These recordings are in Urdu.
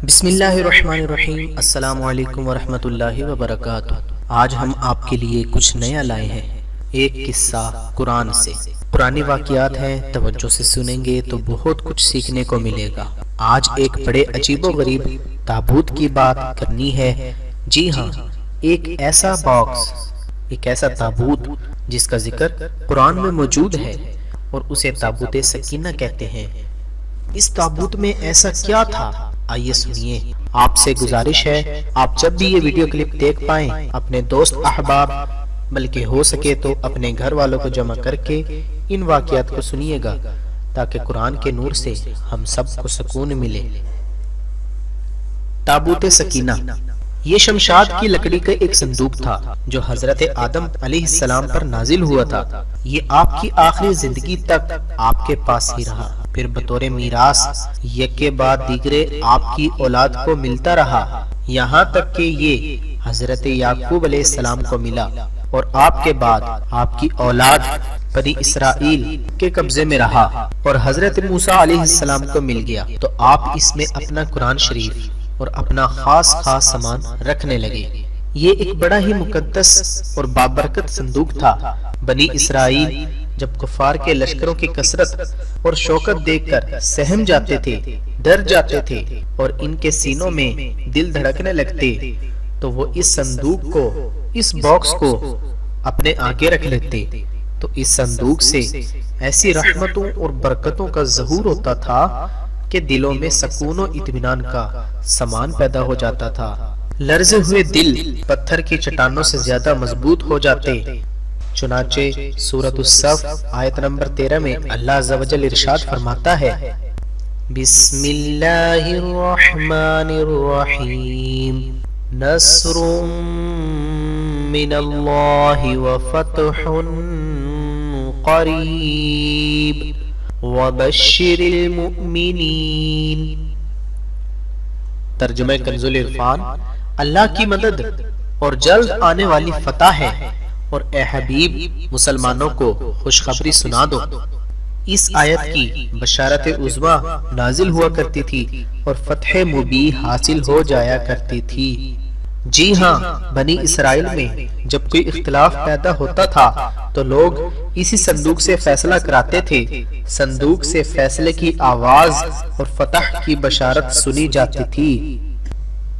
بسم اللہ الرحمن الرحیم۔ السلام علیکم ورحمۃ اللہ وبرکاتہ۔ آج ہم آپ کے لیے کچھ نیا لائے ہیں، ایک قصہ قرآن سے۔ پرانی واقعات ہیں، توجہ سے سنیں گے تو بہت کچھ سیکھنے کو ملے گا۔ آج ایک بڑے عجیب و غریب تابوت کی بات کرنی ہے۔ جی ہاں، ایک ایسا باکس، ایک ایسا تابوت جس کا ذکر قرآن میں موجود ہے اور اسے تابوت سکینہ کہتے ہیں۔ اس تابوت میں ایسا کیا تھا، آئیے سنیے۔ آپ سے گزارش ہے، آپ جب بھی یہ ویڈیو کلپ دیکھ پائیں اپنے دوست احباب بلکہ ہو سکے تو اپنے گھر والوں کو جمع کر کے ان واقعات کو سنیے گا تاکہ قرآن کے نور سے ہم سب کو سکون ملے۔ تابوت سکینہ یہ شمشاد کی لکڑی کا ایک صندوق تھا جو حضرت آدم علیہ السلام پر نازل ہوا تھا۔ یہ آپ کی آخری زندگی تک آپ کے پاس ہی رہا، پھر بطور میراث یک کے بعد دیگرے آپ کی اولاد کو ملتا رہا، یہاں تک کہ یہ حضرت یعقوب علیہ السلام کو ملا اور آپ کے بعد آپ کی اولاد بنی اسرائیل کے قبضے میں رہا اور حضرت موسیٰ علیہ السلام کو مل گیا تو آپ اس میں اپنا قرآن شریف اور اپنا خاص سامان رکھنے لگے۔ یہ ایک بڑا ہی مقدس اور بابرکت صندوق تھا۔ بنی اسرائیل جب کفار کے لشکروں کی کثرت اور شوکت دیکھ کر سہم جاتے تھے، ڈر جاتے تھے اور ان کے سینوں میں دل دھڑکنے لگتے تو وہ اس صندوق کو، اس باکس کو اپنے آگے رکھ لیتے تو اس صندوق سے ایسی رحمتوں اور برکتوں کا ظہور ہوتا تھا کہ دلوں میں سکون و اطمینان کا سامان پیدا ہو جاتا تھا۔ لرزے ہوئے دل پتھر کی چٹانوں سے زیادہ مضبوط ہو جاتے۔ چنانچہ سورۃ الصف آیت نمبر 13 میں اللہ عز و جل ارشاد فرماتا ہے، بسم اللہ الرحمن الرحیم، نصر من اللہ وفتح قریب وبشر المؤمنین۔ ترجمہ کنز العرفان، اللہ کی مدد اور جلد آنے والی فتح ہے اور اے حبیب مسلمانوں کو خوشخبری سنا دو۔ اس آیت کی بشارت عظمی نازل ہوا کرتی تھی اور فتح مبین حاصل ہو جایا کرتی تھی۔ جی ہاں، بنی اسرائیل میں جب کوئی اختلاف پیدا ہوتا تھا تو لوگ اسی صندوق سے فیصلہ کراتے تھے۔ صندوق سے فیصلے کی آواز اور فتح کی بشارت سنی جاتی تھی۔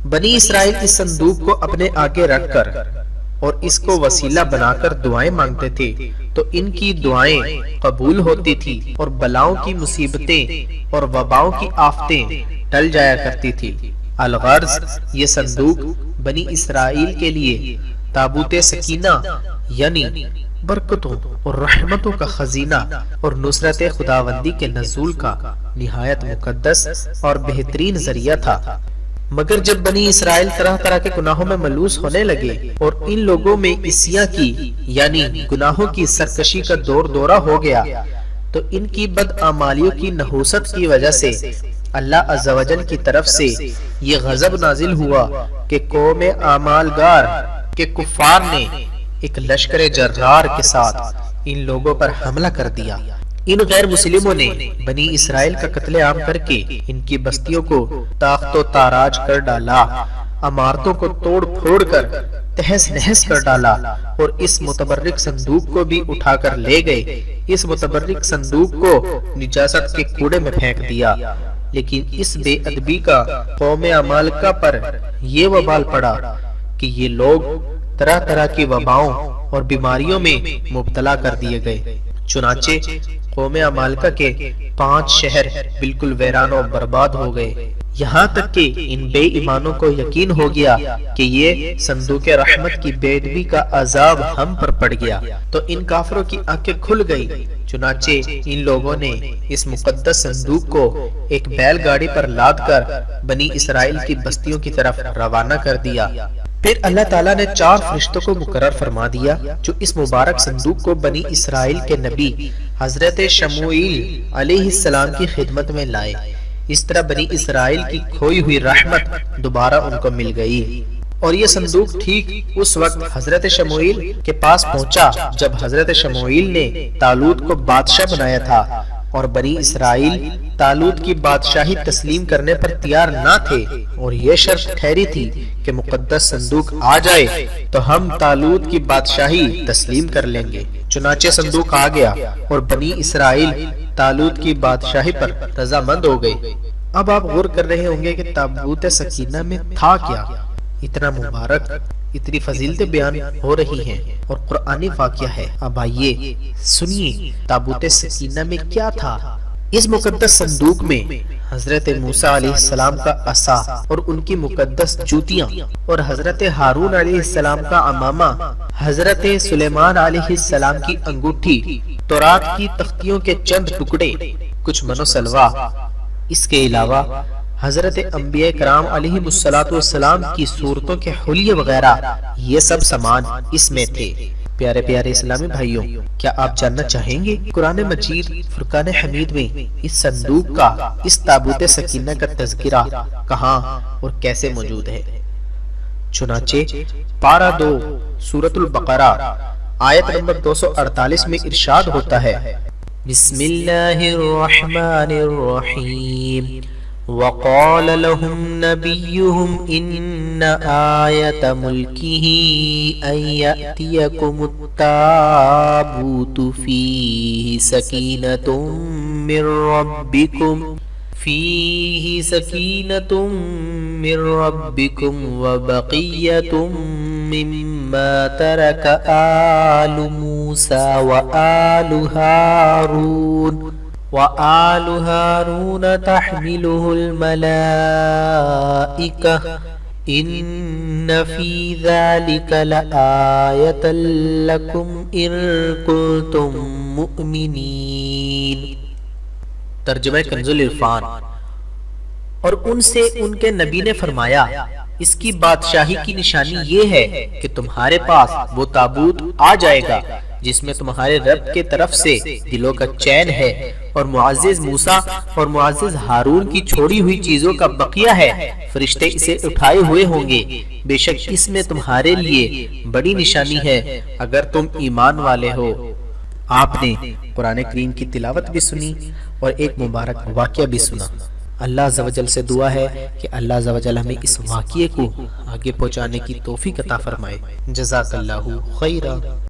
بنی اسرائیل اس صندوق کو اپنے آگے رکھ کر اور اس کو وسیلہ بنا کر دعائیں مانگتے تھے تو ان کی دعائیں قبول ہوتی تھی اور بلاؤں کی مصیبتیں اور وباؤں کی آفتیں ٹل جایا کرتی تھی۔ الغرض یہ صندوق بنی اسرائیل کے لیے تابوت سکینہ یعنی برکتوں اور رحمتوں کا خزینہ اور نصرت خداوندی کے نزول کا نہایت مقدس اور بہترین ذریعہ تھا۔ مگر جب بنی اسرائیل طرح طرح کے گناہوں میں ملوث ہونے لگے اور ان لوگوں میں عصیاں کی یعنی گناہوں کی سرکشی کا دور دورہ ہو گیا تو ان کی بدعمالیوں کی نحوست کی وجہ سے اللہ عز و جل کی طرف سے یہ غضب نازل ہوا کہ قوم اعمالگار کے کفار نے ایک لشکر جرار کے ساتھ ان لوگوں پر حملہ کر دیا۔ ان غیر مسلموں نے بنی اسرائیل کا قتل عام کر کے ان کی بستیوں کو تاخت و تاراج کر ڈالا، عمارتوں کو توڑ پھوڑ کر تہس نہس کر ڈالا اور اس متبرک صندوق کو بھی اٹھا کر لے گئے۔ اس متبرک صندوق کو نجاست کے کوڑے میں پھینک دیا۔ لیکن اس بے ادبی کا قوم عمالقہ پر یہ وبال پڑا کہ یہ لوگ طرح طرح کی وباؤں اور بیماریوں میں مبتلا کر دیے گئے۔ چنانچہ قوم عمالقہ کے 5 شہر بالکل ویران و برباد ہو گئے، یہاں تک کہ ان بے ایمانوں کو یقین ہو گیا کہ یہ صندوق رحمت کی بے ادبی کا عذاب ہم پر پڑ گیا تو ان کافروں کی آنکھیں کھل گئی۔ چنانچہ ان لوگوں نے اس مقدس صندوق کو ایک بیل گاڑی پر لاد کر بنی اسرائیل کی بستیوں کی طرف روانہ کر دیا۔ پھر اللہ تعالیٰ نے 4 فرشتوں کو مقرر فرما دیا جو اس مبارک صندوق کو بنی اسرائیل کے نبی حضرت شموئیل علیہ السلام کی خدمت میں لائے۔ اس طرح بنی اسرائیل کی کھوئی ہوئی رحمت دوبارہ ان کو مل گئی اور یہ صندوق ٹھیک اس وقت حضرت شموئیل کے پاس پہنچا جب حضرت شموئیل نے طالوت کو بادشاہ بنایا تھا۔ اور بنی اسرائیل طالوت کی بادشاہی تسلیم کرنے پر تیار نہ تھے، اور یہ شرط ٹھہری تھی کہ مقدس صندوق آ جائے تو ہم طالوت کی بادشاہی تسلیم کر لیں گے۔ چنانچہ صندوق آ گیا اور بنی اسرائیل طالوت کی بادشاہی پر رضامند ہو گئے۔ اب آپ غور کر رہے ہوں گے کہ تابوت سکینہ میں تھا کیا؟ اتنا مبارک، اتنی فضیلتیں بیان ہو رہی ہیں اور قرآنی واقعہ ہے۔ اب آئیے سنیے تابوت سکینہ میں کیا تھا۔ اس مقدس صندوق میں حضرت موسیٰ علیہ السلام کا عصا اور ان کی مقدس جوتیاں، اور حضرت ہارون علیہ السلام کا عمامہ، حضرت سلیمان علیہ السلام کی انگوٹھی، تورات کی تختیوں کے چند ٹکڑے، کچھ من و سلوا، اس کے علاوہ حضرت انبیاء کرام علیہ السلام کی صورتوں کے حلیے وغیرہ، یہ سب سامان اس میں تھے۔ پیارے پیارے اسلامی بھائیوں، کیا آپ جاننا چاہیں گے قرآن مجید فرقان حمید میں اس صندوق کا، اس تابوت سکینہ کا تذکرہ کہاں اور کیسے موجود ہے؟ چنانچہ پارہ 2 سورۃ البقرہ آیت نمبر 248 میں ارشاد ہوتا ہے، بسم اللہ الرحمن الرحیم، وقال لهم نبيهم إن آية ملكه أن يأتيكم التابوت فيه سكينة من ربكم وبقية مما ترك آل موسى وآل هارون تحمله الملائكة إن في ذلك لآية لكم إن كنتم مؤمنين۔ ترجمہ کنز العرفان۔ اور ان سے ان کے نبی نے فرمایا، اس کی بادشاہی کی نشانی یہ ہے کہ تمہارے پاس وہ تابوت آ جائے گا جس میں تمہارے رب کے طرف سے دلوں کا چین ہے، اور معزز موسیٰ اور معزز ہارون کی چھوڑی ہوئی چیزوں کا بقیہ ہے۔ فرشتے اسے اٹھائے ہوئے ہوں گے، بے شک اس میں تمہارے لیے بڑی نشانی ہے اگر تم ایمان والے ہو۔ آپ نے قرآن کریم کی تلاوت بھی سنی اور ایک مبارک واقعہ بھی سنا۔ اللہ عز و جل سے دعا ہے کہ اللہ عز و جل ہمیں اس واقعے کو آگے پہنچانے کی توفیق عطا فرمائے۔ جزاک اللہ خیرا۔